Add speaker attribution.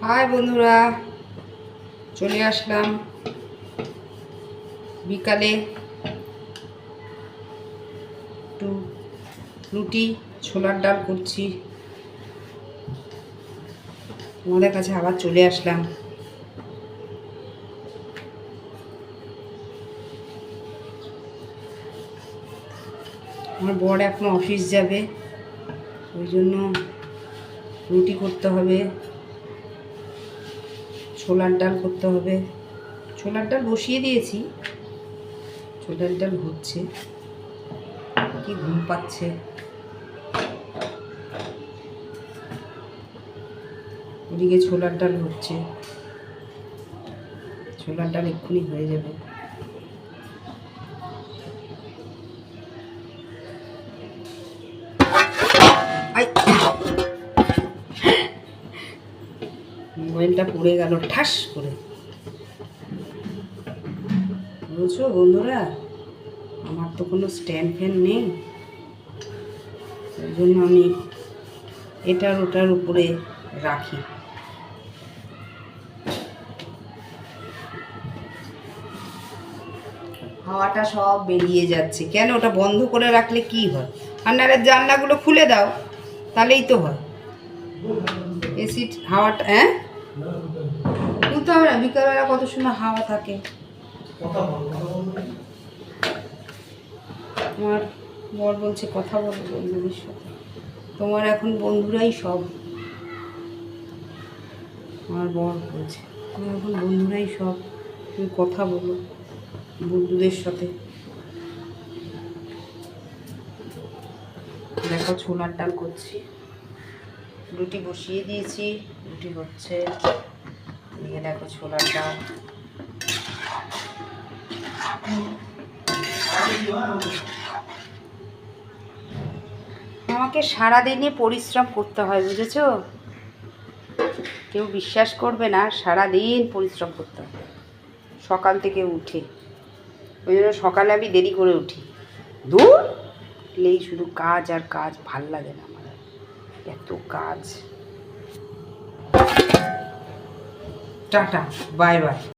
Speaker 1: High বন্ধুরা, চলে আসলাম বিকালে একটু রুটি ছোলার ডাল করছি। তোমাদের কাছে আবার চলে আসলাম। আমার বর এখন অফিস যাবে, ওই জন্য রুটি করতে হবে, ছোলার ডাল করতে হবে। ছোলার ডাল বসিয়ে দিয়েছি, ছোলার ডাল হচ্ছে। কি ঘুম পাচ্ছে, ওদিকে ছোলার ডাল হচ্ছে। ছোলার ডাল এক্ষুনি হয়ে যাবে। মোবাইলটা পড়ে গেল ঠাস করে। বুঝছো বন্ধুরা, আমার তো কোনো স্ট্যান্ড ফ্যান নেই, ওই জন্য আমি এটার ওটার উপরে রাখি। হাওয়াটা সব বেরিয়ে যাচ্ছে। কেন ওটা বন্ধ করে রাখলে কি হয়? আন্নারের জানলাগুলো খুলে দাও, তাহলেই তো হয়। এসিড হাওয়াটা খুলতে হবে না, বিকালবেলা কত সময় হাওয়া থাকে। আমার বর বলছে কথা বলো বন্ধুদের সাথে। তোমার এখন বন্ধুরাই সব। আমার বর বলছে তোমার এখন বন্ধুরাই সব, তুমি কথা বলো বন্ধুদের সাথে। দেখো ছোলার ডাল করছি, রুটি বসিয়ে দিয়েছি, রুটি হচ্ছে। এদিকে দেখো ছোলার ডাল। আমাকে সারাদিনই পরিশ্রম করতে হয়, বুঝেছো? কেউ বিশ্বাস করবে না, সারাদিন পরিশ্রম করতে হয় সকাল থেকে উঠে। ওই জন্য সকালে আমি দেরি করে উঠি। দূর উঠলেই শুধু কাজ আর কাজ, ভাল লাগে না আমার, এত কাজ। Tata, bye bye.